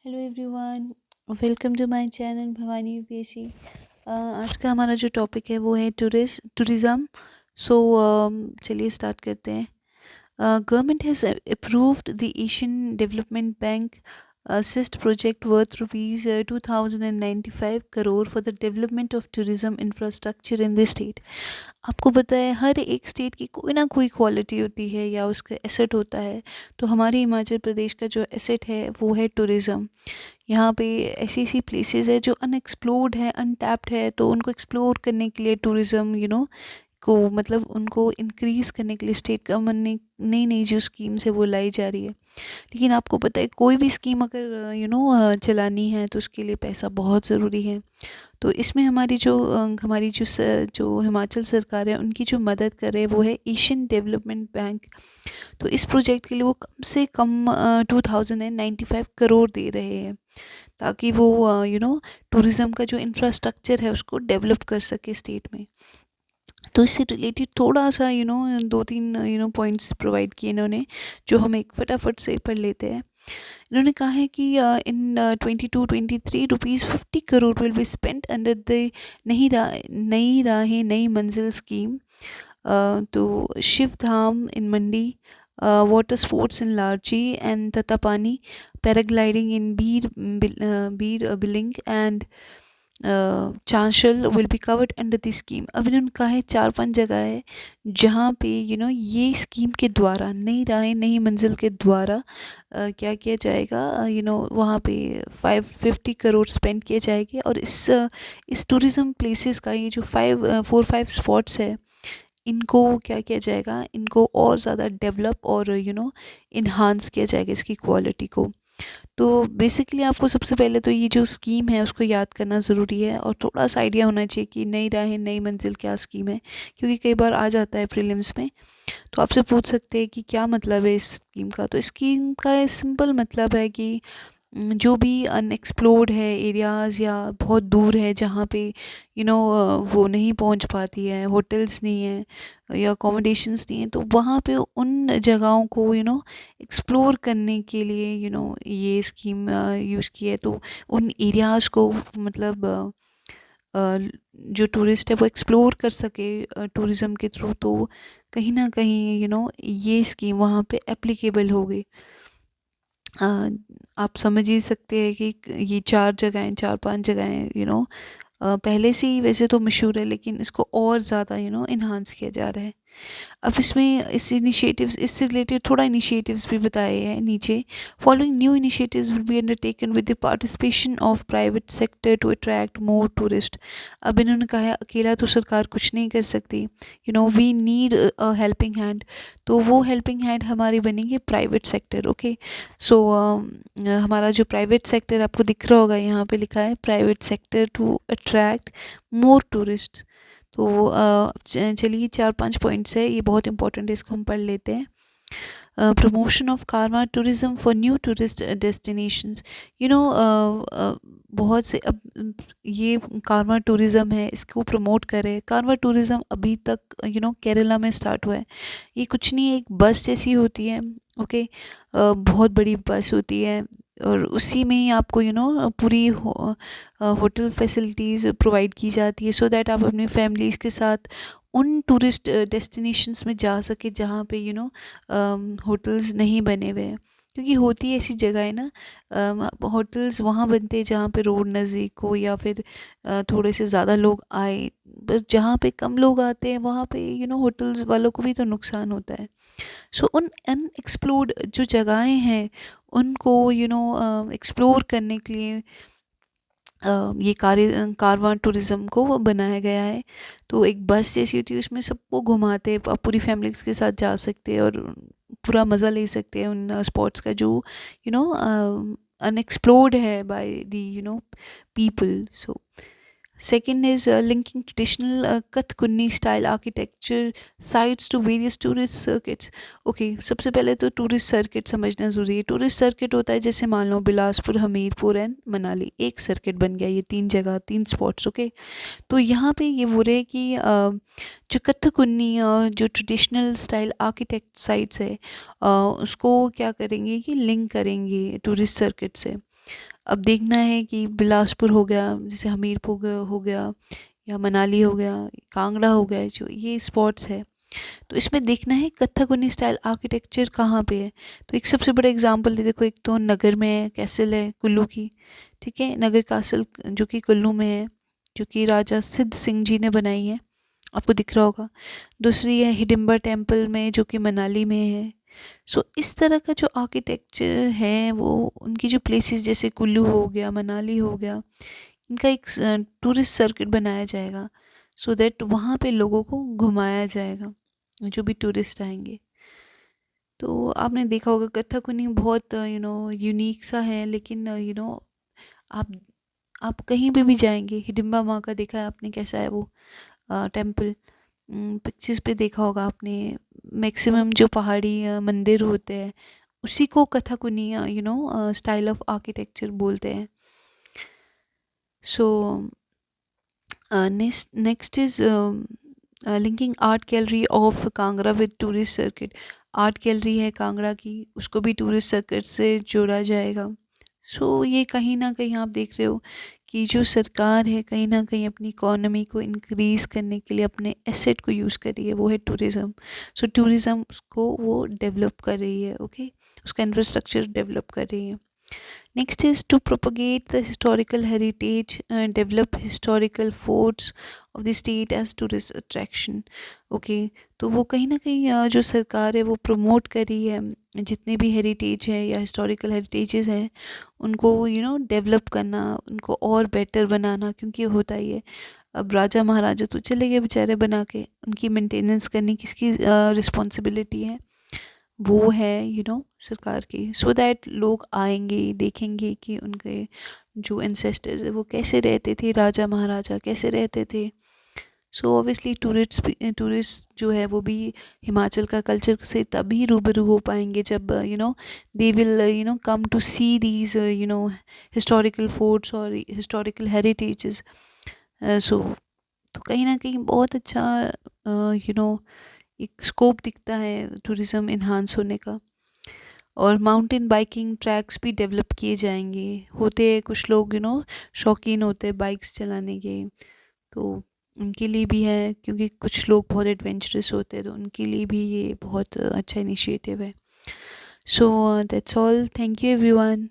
Hello everyone, welcome to my channel Bhavani UPSC. आज का हमारा जो टॉपिक है वो है टूरिज़्म। सो चलिए स्टार्ट करते हैं। Government has approved the Asian Development Bank assist project worth rupees 2095 crore for the development of tourism infrastructure in the state. आपको पता है हर एक स्टेट की कोई ना कोई क्वालिटी होती है या उसका एसेट होता है। तो हमारे हिमाचल प्रदेश का जो एसेट है वो है टूरिज़्म। यहाँ पे ऐसी ऐसी प्लेसेस है जो अनएक्सप्लोर्ड है, अनटैप्ड है, तो उनको एक्सप्लोर करने के लिए टूरिज़्म को मतलब उनको इंक्रीज़ करने के लिए स्टेट गवर्नमेंट ने नई नई जो स्कीम्स है वो लाई जा रही है। लेकिन आपको पता है कोई भी स्कीम अगर चलानी है तो उसके लिए पैसा बहुत ज़रूरी है। तो इसमें जो हिमाचल सरकार है उनकी जो मदद कर रहे हैं वो है एशियन डेवलपमेंट बैंक। तो इस प्रोजेक्ट के लिए वो कम से कम 2095 करोड़ दे रहे हैं ताकि वो टूरिज़्म का जो इंफ्रास्ट्रक्चर है उसको डेवलप कर सके स्टेट में। तो इससे रिलेटेड थोड़ा सा दो तीन पॉइंट्स प्रोवाइड किए इन्होंने, जो हम एक फटाफट से पढ़ लेते हैं। इन्होंने कहा है कि in 22-23 rupees 50 crore will be spent under the Nai Rahen Nai Manzil scheme. तो Shiv Dham in Mandi, water sports in Larji and Tattapani, paragliding in Bir Billing and Chanshal will be covered under the scheme. अब इन्होंने कहा है 4-5 जगह है जहाँ पे ये स्कीम के द्वारा नई राहें नई मंजिल के द्वारा क्या किया जाएगा, वहाँ पे 550 करोड़ स्पेंड किए जाएंगे। और इस टूरिज़्म प्लेसेस का ये जो 4-5 स्पॉट्स है इनको क्या किया जाएगा, इनको और ज़्यादा डेवलप और इन्हांस किया जाएगा इसकी क्वालिटी को। तो बेसिकली आपको सबसे पहले तो ये जो स्कीम है उसको याद करना ज़रूरी है और थोड़ा सा आइडिया होना चाहिए कि नई राहें नई मंजिल क्या स्कीम है, क्योंकि कई बार आ जाता है प्रीलिम्स में। तो आपसे पूछ सकते हैं कि क्या मतलब है इस स्कीम का। तो इस स्कीम का सिंपल मतलब है कि जो भी अनएक्सप्लोर्ड है एरियाज़ या बहुत दूर है जहाँ पे वो नहीं पहुँच पाती है, होटल्स नहीं है या अकोमोडेशंस नहीं है, तो वहाँ पे उन जगहों को एक्सप्लोर करने के लिए ये स्कीम यूज़ की है। तो उन एरियाज़ को मतलब जो टूरिस्ट है वो एक्सप्लोर कर सके टूरिज़्म के थ्रू, तो कहीं ना कहीं ये स्कीम वहाँ पे एप्लीकेबल होगी। आप समझ ही सकते हैं कि ये 4-5 जगहें पहले से ही वैसे तो मशहूर है, लेकिन इसको और ज़्यादा इन्हांस किया जा रहा है। अब इसमें इससे रिलेटेड थोड़ा इनिशिएटिव्स भी बताए हैं नीचे। Following new initiatives will be undertaken with the participation of private sector to attract more tourist. अब इन्होंने कहा है अकेला तो सरकार कुछ नहीं कर सकती, we need a helping hand. तो वो हेल्पिंग हैंड हमारी बनेंगे प्राइवेट सेक्टर। ओके, सो हमारा जो प्राइवेट सेक्टर आपको दिख रहा होगा, यहाँ पे लिखा है private sector to attract more tourist. तो चलिए 4-5 पॉइंट्स है, ये बहुत इंपॉर्टेंट है, इसको हम पढ़ लेते हैं। Promotion of Karwaan tourism for new tourist destinations. बहुत से अब ये कारवां टूरिज़्म है इसको प्रमोट करे। कारवां टूरिज़्म अभी तक केरला में स्टार्ट हुआ है। ये कुछ नहीं, एक बस जैसी होती है। ओके, बहुत बड़ी बस होती है और उसी में ही आपको पूरी होटल फैसिलिटीज़ प्रोवाइड की जाती है, सो दैट आप अपनी फैमिलीज़ के साथ उन टूरिस्ट डेस्टिनेशंस में जा सके जहाँ पे होटल्स नहीं बने हुए हैं। क्योंकि होती है ऐसी जगह है ना, होटल्स वहाँ बनते हैं जहाँ पे रोड नज़दीक हो या फिर थोड़े से ज़्यादा लोग आए। बस जहाँ पे कम लोग आते हैं वहाँ पे होटल्स वालों को भी तो नुकसान होता है। सो उन अनएक्सप्लोर्ड जो जगहें हैं उनको एक्सप्लोर करने के लिए ये कारवां टूरिज़्म को वो बनाया गया है। तो एक बस जैसी होती है, उसमें सबको घुमाते हैं, आप पूरी फैमिली के साथ जा सकते हैं और पूरा मज़ा ले सकते हैं उन स्पॉट्स का जो यू नो अनएक्सप्लोर्ड है by the people. So second is linking traditional Kathkunni style architecture sites to various tourist circuits. Okay, सबसे पहले तो टूरिस्ट सर्किट समझना ज़रूरी है। टूरिस्ट सर्किट होता है जैसे मान लो बिलासपुर, हमीरपुर एंड मनाली, एक सर्किट बन गया, ये 3 जगह 3 स्पॉट्स। ओके, तो यहाँ पे ये बोल रहे हैं कि जो कथकुन्नी जो ट्रेडिशनल स्टाइल आर्किटेक्ट साइट्स है उसको क्या करेंगे कि लिंक करेंगे टूरिस्ट सर्किट से। अब देखना है कि बिलासपुर हो गया, जैसे हमीरपुर हो गया, या मनाली हो गया, कांगड़ा हो गया, जो ये स्पॉट्स है, तो इसमें देखना है कथकली स्टाइल आर्किटेक्चर कहाँ पे है। तो एक सबसे बड़ा एग्जांपल दे, देखो एक तो नगर में है, कैसल है कुल्लू की, ठीक है, नगर कासल जो कि कुल्लू में है, जो कि राजा सिद्ध सिंह जी ने बनाई है, आपको दिख रहा होगा। दूसरी है हिडिंबा टेम्पल में, जो कि मनाली में है। सो इस तरह का जो आर्किटेक्चर है वो उनकी जो प्लेसेस जैसे कुल्लू हो गया, मनाली हो गया, इनका एक टूरिस्ट सर्किट बनाया जाएगा, सो दैट वहाँ पे लोगों को घुमाया जाएगा, जो भी टूरिस्ट आएंगे। तो आपने देखा होगा कथकली बहुत यूनिक सा है, लेकिन आप आप कहीं पे भी जाएंगे, हिडिंबा माँ का देखा है आपने कैसा है वो टेम्पल, पिक्चर्स पे देखा होगा आपने। मैक्सिमम जो पहाड़ी मंदिर होते हैं उसी को कथकली स्टाइल ऑफ आर्किटेक्चर बोलते हैं। सो next is linking art gallery of Kangra with tourist circuit. Art gallery है कांगड़ा की, उसको भी टूरिस्ट सर्किट से जोड़ा जाएगा। सो ये कहीं ना कहीं आप देख रहे हो कि जो सरकार है कहीं ना कहीं अपनी इकोनॉमी को इंक्रीज़ करने के लिए अपने एसेट को यूज़ कर रही है, वो है टूरिज़्म। सो टूरिज़्म को वो डेवलप कर रही है, ओके, उसका इंफ्रास्ट्रक्चर डेवलप कर रही है। Next is to propagate the historical heritage and develop historical forts of the state as tourist attraction. Okay, तो वो कहीं ना कहीं जो सरकार है वो प्रमोट कर रही है, जितने भी हेरिटेज है या हिस्टोरिकल हेरिटेजेस हैं उनको डेवलप करना, उनको और बेटर बनाना, क्योंकि होता ही है अब राजा महाराजा तो चले गए बेचारे बना के, उनकी मेंटेनेंस करनी किसकी रिस्पॉन्सिबिलिटी है, वो है सरकार की, सो दैट लोग आएंगे देखेंगे कि उनके जो एंसेस्टर्स है वो कैसे रहते थे, राजा महाराजा कैसे रहते थे। सो ऑब्वियसली टूरिस्ट जो है वो भी हिमाचल का कल्चर से तभी रूबरू हो पाएंगे जब they will come to see these historical forts और हिस्टोरिकल हेरिटेजेस। सो तो कहीं ना कहीं बहुत अच्छा एक स्कोप दिखता है टूरिज़्म इन्हांस होने का। और माउंटेन बाइकिंग ट्रैक्स भी डेवलप किए जाएंगे, होते हैं कुछ लोग शौकीन होते हैं बाइक्स चलाने के, तो उनके लिए भी है, क्योंकि कुछ लोग बहुत एडवेंचरस होते हैं तो उनके लिए भी ये बहुत अच्छा इनिशिएटिव है। So that's all, thank you everyone.